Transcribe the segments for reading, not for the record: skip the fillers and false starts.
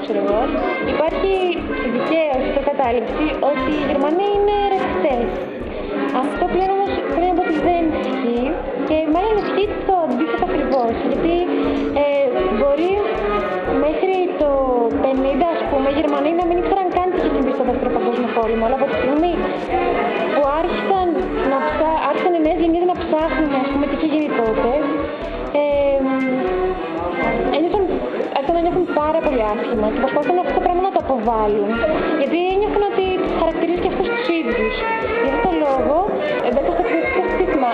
ξέρω εγώ, υπάρχει δικαίως η κατάληψη ότι οι Γερμανοί είναι ρατσιστές. Αυτό πλέον όμως πρέπει να πω ότι δεν ισχύει και μάλλον ισχύει το αντίθετο ακριβώς. Γιατί μπορεί μέχρι το 50, ας πούμε, οι Γερμανοί να μην ήξεραν καν τι είχε συμβεί στο Δεύτερο Παγκόσμιο Πόλεμο. Αλλά από τη στιγμή που άρχισαν οι νέες γενιές να ψάχνουν, ας πούμε, τι είχε γίνει τότε, άρχισαν να νιώθουν πάρα πολύ άσχημα και προσπαθούν αυτό το πράγμα να το αποβάλουν. Γιατί νιώθουν ότι τους χαρακτηρίζει και αυτούς τους ίδιους. Γι' αυτό το λόγο μπήκα στο εξαιρετικό σύστημα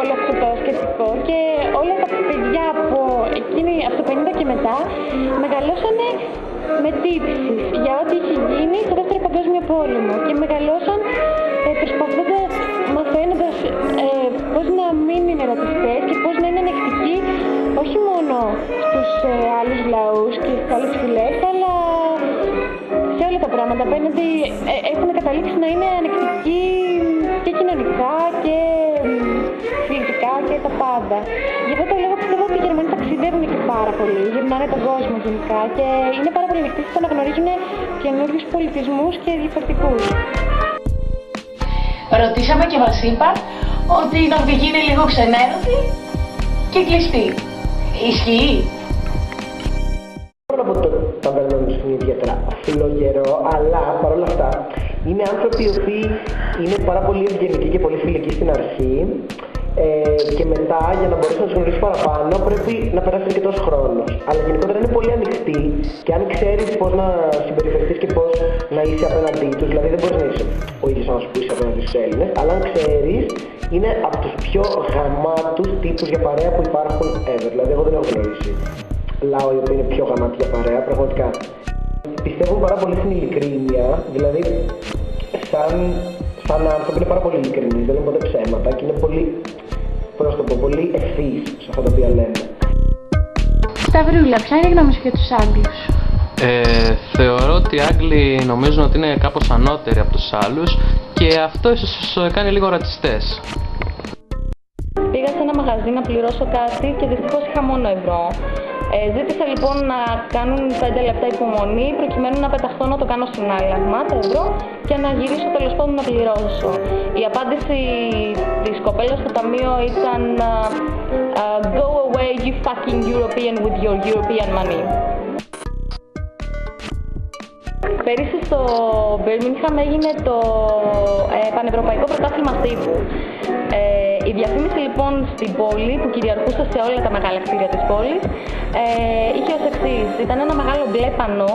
όλο αυτό το σκεπτικό και όλα τα παιδιά από το 50 και μετά μεγαλώσανε με τύψεις για ό,τι είχε γίνει στο Δεύτερο Παγκόσμιο Πόλεμο και μεγαλώσαν προσπαθώντας, μαθαίνοντας πώς να μην είναι ρατσιστές και πώς να είναι ανεκτικοί όχι μόνο στους άλλους λαούς και στις άλλες φυλές, αλλά σε όλα τα πράγματα. Απέναντι έχουν καταλήξει να είναι ανεκτικοί και κοινωνικά και φιλικά και τα πάντα. Γι' αυτό το λόγο πιστεύω ότι οι Γερμανοί ταξιδεύουν και πάρα πολύ, γυρνάνε τον κόσμο γενικά και είναι πάρα πολύ ανοιχτοί στο να γνωρίζουν καινούριους πολιτισμούς και διαφορετικούς. Ρωτήσαμε και μας είπαν ότι η Νορβηγοί είναι λίγο ξενέρωτοι και κλειστοί. Ισχύει? Δεν μπορώ να πω ότι το ταβερνό τους είναι ιδιαίτερα φιλογερό, αλλά παρόλα αυτά είναι άνθρωποι οι οποίοι είναι πάρα πολύ ευγενικοί και πολύ φιλικοί στην αρχή και μετά για να μπορέσει να τους γνωρίσει παραπάνω πρέπει να περάσει αρκετός χρόνος. Αλλά γενικότερα είναι πολύ ανοιχτοί και αν ξέρεις πώς να συμπεριφερθείς και πώς να είσαι απέναντί τους, δηλαδή δεν μπορείς να είσαι ο ίδιος άνθρωπος που είσαι απέναντι στους Έλληνες, αλλά αν ξέρεις είναι από τους πιο γαμάτους τύπους για παρέα που υπάρχουν ever. Δηλαδή εγώ δεν έχω γνωρίσει λαό οι οποίοι είναι πιο γαμάτοι για παρέα, πραγματικά. Πιστεύουν πάρα πολύ στην ειλικρίνεια, δηλαδή σαν άνθρωποι είναι πάρα πολύ ειλικρινείς, δεν είναι ποτέ ψέματα και είναι πολύ, πώς να το πω, πολύ ευθύς σε αυτά τα οποία λένε. Σταυρούλα, ποια είναι η γνώμη σου για τους Άγγλους? Θεωρώ ότι οι Άγγλοι νομίζουν ότι είναι κάπως ανώτεροι από τους άλλους και αυτό ίσως τους κάνει λίγο ρατσιστές. Πήγα σε ένα μαγαζί να πληρώσω κάτι και δυστυχώς είχα μόνο ευρώ. Ζήτησα λοιπόν να κάνουν 5 λεπτά υπομονή προκειμένου να πεταχτώ να το κάνω συνάλλαγμα, το ευρώ, και να γυρίσω τέλος πάντων να πληρώσω. Η απάντηση της κοπέλας στο ταμείο ήταν «Go away you fucking European with your European money». Πέρυσι στο Birmingham έγινε το Πανευρωπαϊκό Πρωτάθλημα Τύπου. Η διαφήμιση λοιπόν στην πόλη που κυριαρχούσε σε όλα τα μεγάλα κτίρια της πόλης είχε ως εξής. Ήταν ένα μεγάλο μπλε πανό